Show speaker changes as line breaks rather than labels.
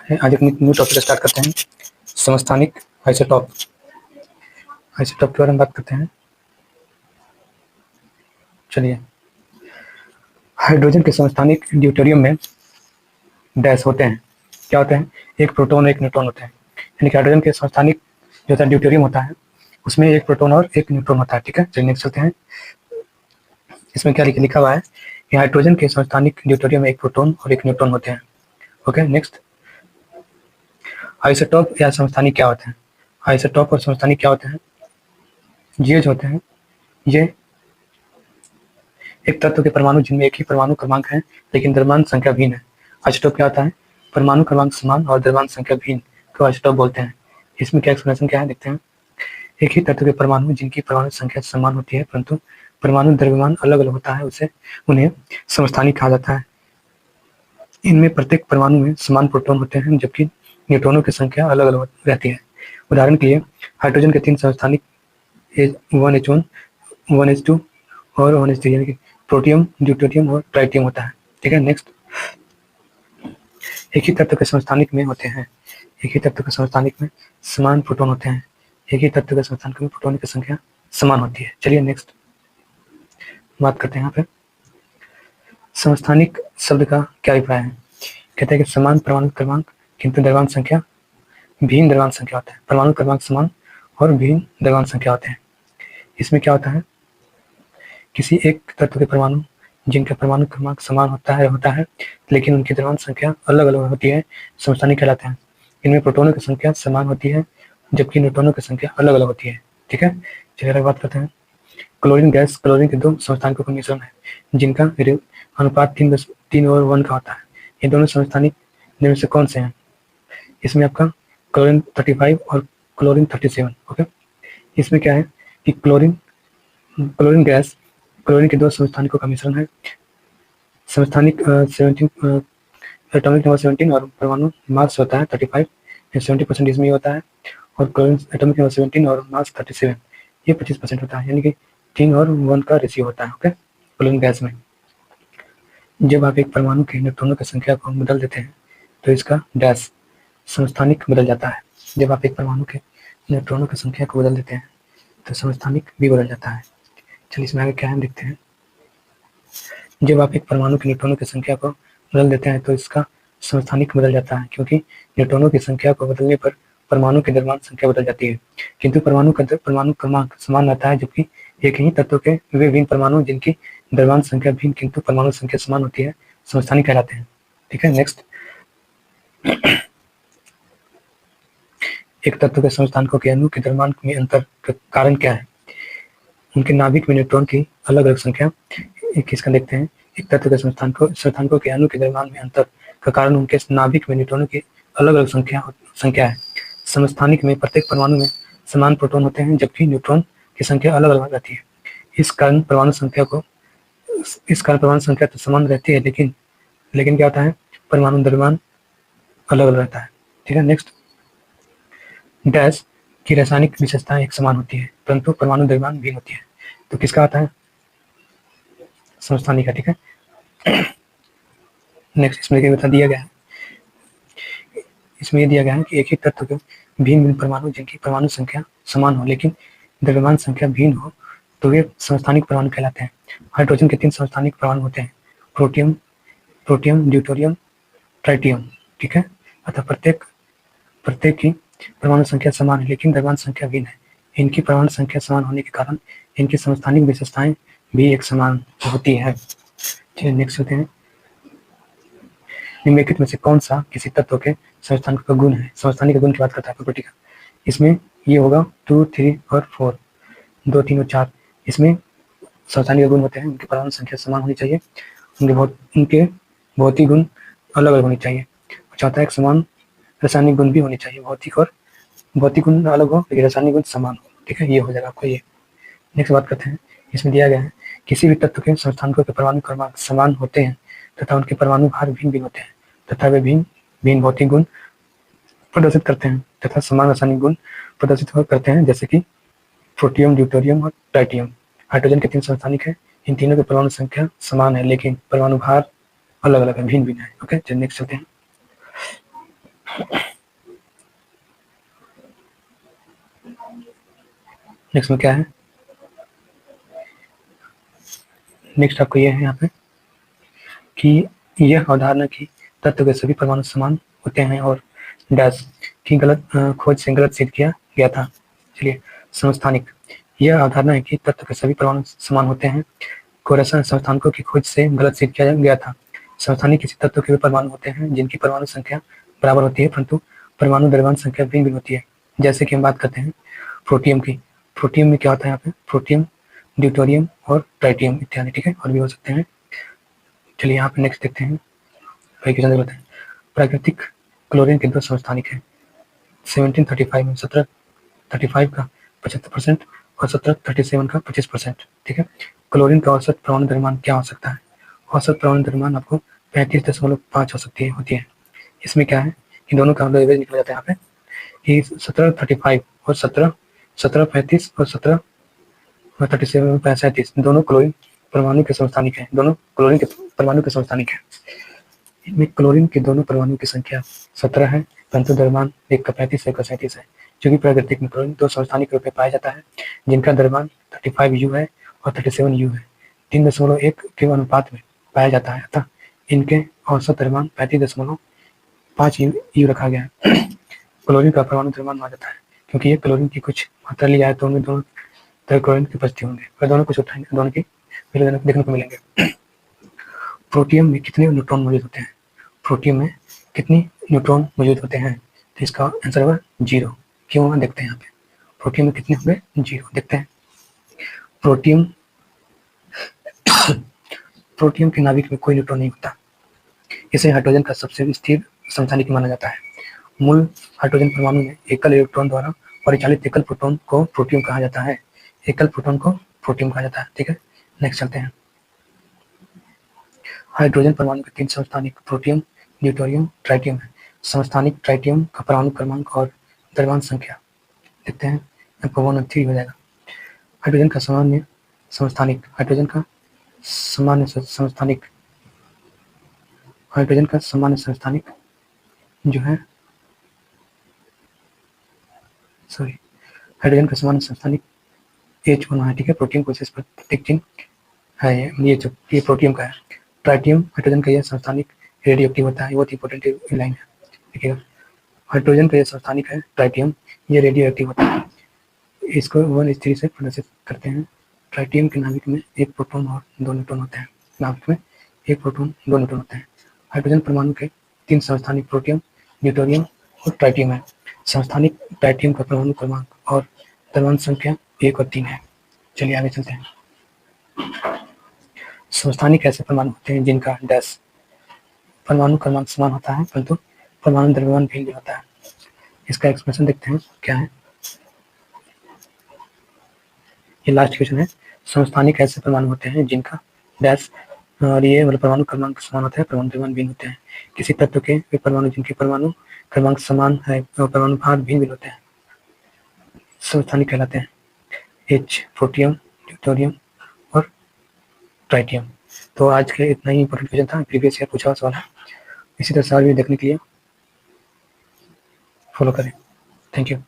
आज एक new topic start करते हैं, समस्थानिक आइसोटॉप। आइसोटॉप के बारे में बात करते हैं। चलिए, हाइड्रोजन के समस्थानिक ड्यूटेरियम में डैश होते हैं। क्या होते हैं? एक प्रोटॉन और एक न्यूट्रॉन होते हैं। यानी कि हाइड्रोजन के समस्थानिक जो होता है ड्यूटेरियम होता है, उसमें एक प्रोटॉन और एक न्यूट्रॉन होता है। ठीक है, चलिए नेक्स्ट चलते हैं। इसमें क्या लिखा हुआ है कि हाइड्रोजन के समस्थानिक ड्यूटेरियम में एक प्रोटॉन और एक न्यूट्रॉन होते हैं। Okay, next. आइसोटॉप या समस्थानिक क्या होते हैं? आइसोटॉप और समस्थानिक क्या होते हैं? ये जो होते हैं, ये एक तत्व के परमाणु जिनमें एक ही परमाणु क्रमांक है लेकिन द्रव्यमान संख्या भिन्न है। आइसोटॉप क्या होता है? परमाणु क्रमांक समान और द्रव्यमान संख्या भिन्न को आइसोटॉप बोलते हैं। इसमें क्या एक्सप्लेनेशन क्या है, देखते हैं। एक ही तत्व के परमाणु जिनकी परमाणु संख्या समान होती है परंतु परमाणु द्रव्यमान अलग अलग होता है, उन्हें समस्थानिक कहा जाता है। इनमें प्रत्येक परमाणु में समान प्रोटॉन होते हैं जबकि न्यूट्रॉनों की संख्या अलग अलग रहती है। उदाहरण के लिए हाइड्रोजन के 3 समस्थानिक 1H1, 1H2 और 1H3 यानी कि प्रोटियम, ड्यूटेरियम और ट्राइटियम होता है। ठीक है, नेक्स्ट। एक ही तत्व के समस्थानिक में होते हैं, एक ही तत्व के समस्थानिक में समान प्रोटॉन होते हैं। एक ही तत्व के समस्थानिक में प्रोटॉन की संख्या समान होती है। चलिए नेक्स्ट बात करते हैं। यहाँ पे समस्थानिक शब्द का क्या अभिप्राय है? कहते हैं कि समान परमाणु क्रमांक किंतु द्रव्यमान संख्या भिन्न द्रव्यमान संख्या होता है। परमाणु क्रमांक समान और भिन्न द्रव्यमान संख्या होते हैं। इसमें क्या होता है? किसी एक तत्व के परमाणु जिनका परमाणु क्रमांक समान होता है लेकिन उनकी द्रव्यमान संख्या अलग अलग होती है, समस्थानिक कहलाते हैं। इनमें प्रोटॉनों की संख्या समान होती है जबकि न्यूट्रॉनों की संख्या अलग अलग होती है। ठीक है, चलिए अगली बात करते हैं। क्लोरीन गैस क्लोरीन के 2 समस्थानिकों का मिश्रण है जिनका अनुपात 3:1 का होता है। ये दोनों समस्थानिक इनमें से कौन से हैं? इसमें आपका क्लोरीन 35 और क्लोरीन 37। ओके, इसमें क्या है कि क्लोरीन गैस क्लोरीन के 2 समस्थानिकों का मिश्रण है। समस्थानिक 17 एटॉमिक नंबर 17 और परमाणु मास होता है 35, 70% इसमें होता है। और क्लोरीन एटॉमिक नंबर 17 और मास 37 ये 25% होता है, यानी कि 3 और 1 का रेशियो होता है। ओके, क्लोरीन गैस में जब आप एक परमाणु के न्यूट्रॉनों की संख्या को बदल देते हैं तो इसका डैश समस्थानिक बदल जाता है। जब आप एक परमाणु के न्यूट्रॉनों की संख्या को बदल देते हैं तो समस्थानिक भी बदल जाता है। चलिए इसमें आगे क्या है देखते हैं। जब आप एक परमाणु के न्यूट्रॉनों की संख्या को बदल देते हैं तो इसका समस्थानिक बदल जाता है, क्योंकि न्यूट्रॉनों की संख्या को बदलने पर परमाणु की द्रव्यमान संख्या बदल जाती है किंतु परमाणु क्रमांक समान रहता है, जबकि एक ही तत्व के वे भिन्न परमाणु जिनकी द्रव्यमान संख्या भिन्न किंतु परमाणु संख्या समान होती है समस्थानिक कहलाते हैं। ठीक है, नेक्स्ट। एक तत्व के समस्थानिकों के अणु के द्रव्यमान में अंतर का कारण क्या है? उनके नाभिक में न्यूट्रॉन की अलग अलग संख्या। किसका देखते हैं? एक तत्व के समस्थानिकों के अणु के द्रव्यमान में अंतर का कारण उनके नाभिक में न्यूट्रॉनों की अलग अलग संख्या है। समस्थानिक में प्रत्येक परमाणु में समान प्रोटॉन होते हैं जबकि न्यूट्रॉन की संख्या अलग अलग रहती है। इस कारण परमाणु संख्या तो समान रहती है लेकिन क्या होता है? परमाणु द्रव्यमान अलग अलग रहता है। ठीक है, नेक्स्ट। डैश की रासायनिक विशेषताएं एक समान होती है परंतु परमाणु द्रव्यमान भिन्न होती है। तो किसका आता है? समस्थानिक का। ठीक है, नेक्स्ट। इसमें दिया गया है, इसमें दिया गया है कि एक ही तत्व के भिन्न भिन्न परमाणु जिनकी परमाणु संख्या समान हो लेकिन द्रव्यमान संख्या भिन्न हो तो वे समस्थानिक परमाणु कहलाते हैं। हाइड्रोजन के 3 समस्थानिक परमाणु होते हैं, प्रोटियम, ड्यूटेरियम, ट्राइटियम। ठीक है, अतः प्रत्येक की परमाणु संख्या समान है लेकिन द्रव्यमान संख्या भिन्न है। इनकी परमाणु संख्या समान होने के कारण इनकी समस्थानिक विशेषताएं भी एक समान होती है। चलिए नेक्स्ट होते हैं। निम्नलिखित में से कौन सा किसी तत्व के समस्थानिक का गुण है? समस्थानिक के गुण की बात करता है प्रॉपर्टी का। इसमें ये होगा 2, 3 और 4, 2, 3 और 4। इसमें समस्थानिक के गुण होते हैं, उनकी परमाणु संख्या समान होनी चाहिए, उनके भौतिक गुण अलग अलग होनी चाहिए। चौथा, एक समान रासायनिक गुण भी होनी चाहिए। भौतिक गुण अलग हो लेकिन रासायनिक गुण समान हो। ठीक है, ये हो जाएगा आपको ये। नेक्स्ट बात करते हैं। इसमें दिया गया है किसी भी तत्व के समस्थानिकों के परमाणु क्रमांक समान होते हैं तथा उनके परमाणु भार भिन्न भिन्न होते हैं तथा वे भिन्न भौतिक गुण प्रदर्शित करते हैं तथा समान रासायनिक गुण प्रदर्शित करते हैं, जैसे कि प्रोटियम, ड्यूटेरियम और ट्राइटियम। हाइड्रोजन के 3 समस्थानिक है, इन तीनों की परमाणु संख्या समान है लेकिन परमाणु भार अलग अलग है, भिन्न है। ओके, चलिए नेक्स्ट चलते हैं। नेक्स्ट में क्या है, नेक्स्ट आपको ये है यहाँ पे कि यह अवधारणा की तत्व के सभी परमाणु समान होते हैं और डैश की गलत खोज से गलत सिद्ध किया गया था। चलिए, समस्थानिक, यह अवधारणा है कि तत्व के सभी परमाणु समान होते हैं को रसायन समस्थानिकों की खोज से गलत सिद्ध किया गया था। समस्थानिक किसी तत्व के वे परमाणु होते हैं जिनकी परमाणु संख्या बराबर होती है परंतु परमाणु द्रव्यमान संख्या भिन्न भिन्न होती है। जैसे कि हम बात करते हैं प्रोटियम की, प्रोटियम में क्या होता है यहाँ पे, प्रोटियम, ड्यूटेरियम और ट्राइटियम इत्यादि, ठीक है, और भी हो सकते हैं। चलिए यहाँ पे नेक्स्ट देखते हैं, प्राकृतिक क्लोरीन के दो समस्थानिक है 1735 में 1735 का 75% और 1737 का 25%, ठीक है। क्लोरीन का औसत परमाणु द्रव्यमान क्या हो सकता है, औसत परमाणु द्रव्यमान आपको 35.5 हो सकती है, होती है। इसमें क्या है कि दोनों का एवरेज निकल जाता है यहाँ पे कि 1735 और 1735 और 1737 दोनों क्लोरीन परमाणु के समस्थानिक है, दोनों क्लोरीन के परमाणु के समस्थानिक है। इनमें क्लोरीन के दोनों परमाणु की संख्या 17 है परंतु द्रव्यमान एक का 35 एक का 37 है। क्योंकि प्राकृतिक में क्लोरीन दो समस्थानिक रूप में पाया जाता है जिनका द्रव्यमान 35 U है और 37 U है, 3.1 के अनुपात में पाया जाता है, अतः इनके औसत द्रव्यमान 35.5 U रखा गया है। क्लोरीन का परमाणु द्रव्यमान माना जाता है क्योंकि ये क्लोरीन की कुछ मात्रा ली जाए तो उनमें दोनों तरह क्लोरीन की उपस्थिति होंगे, अगर दोनों कुछ उठाएंगे दोनों की देखने को मिलेंगे। प्रोटियम में कितने न्यूट्रॉन मौजूद होते हैं, प्रोटियम में कितनी न्यूट्रॉन मौजूद होते हैं, तो इसका आंसर होगा 0। क्यों, देखते हैं यहाँ पे प्रोटियम में कितने होंगे, 0, देखते हैं। प्रोटियम प्रोटियम के नाभिक में कोई न्यूट्रॉन नहीं होता, इसे हाइड्रोजन का सबसे स्थिर समस्थानिक माना जाता है। मूल हाइड्रोजन परमाणु में एकल इलेक्ट्रॉन द्वारा परिचालित एकल प्रोटॉन को प्रोटियम कहा जाता है, एकल प्रोटॉन को प्रोटियम कहा जाता है, ठीक है। नेक्स्ट चलते हैं, हाइड्रोजन परमाणु के 3 समस्थानिक प्रोटियम, ड्यूटेरियम, ट्राइटियम है। समस्थानिक ट्राइटियम का परमाणु क्रमांक और द्रव्यमान संख्या देखते हैं, आपको 1 और 3 हो जाएगा। हाइड्रोजन का सामान्य समस्थानिक, हाइड्रोजन का सामान्य समस्थानिक, हाइड्रोजन का सामान्य समस्थानिक जो है, सॉरी, हाइड्रोजन का सामान्य समस्थानिक H होना है, ठीक है। प्रोटियम को इस प्रतीक चिन्ह है, ये प्रोटियम का है। ट्राइटियम हाइड्रोजन का यह समस्थानिक रेडियो एक्टिव होता है, बहुत इंपॉर्टेंट लाइन है, देखिएगा। हाइड्रोजन का यह समस्थानिक है ट्राइटियम, ये रेडियो एक्टिव होता है। इसको 1 स्थिति से प्रदर्शित करते हैं। ट्राइटियम के नाभिक में 1 प्रोटॉन और 2 न्यूट्रॉन होते हैं, नाभिक में 1 प्रोटॉन 2 न्यूट्रॉन होते हैं। हाइड्रोजन परमाणु के 3 समस्थानिक प्रोटियम, ड्यूटेरियम और ट्राइटियम है। समस्थानिक ट्राइटियम का परमाणु क्रमांक और द्रव्यमान संख्या 1 और 3 है। चलिए आगे चलते हैं। समस्थानिक ऐसे परमाणु होते हैं जिनका डैश परमाणु क्रमांक समान होता है परंतु परमाणु द्रव्यमान भिन्न होता है। इसका एक्सप्रेशन देखते हैं क्या है, ये लास्ट क्वेश्चन है। समस्थानिक ऐसे परमाणु होते हैं जिनका डैश, और ये मतलब परमाणु क्रमांक समान होता है, परमाणु द्रव्यमान भिन्न होते हैं। किसी तत्व के वे परमाणु जिनके परमाणु क्रमांक समान है और परमाणु भार भिन्न होते हैं समस्थानिक कहलाते हैं। H प्रोटियम, ड्यूटेरियम और ट्राइटियम। तो आज के इतना ही इंपॉर्टेंट क्वेश्चन था, प्रीवियस ईयर पूछा हुआ सवाल है। इसी तरह सवाल भी देखने के लिए फॉलो करें। Thank you.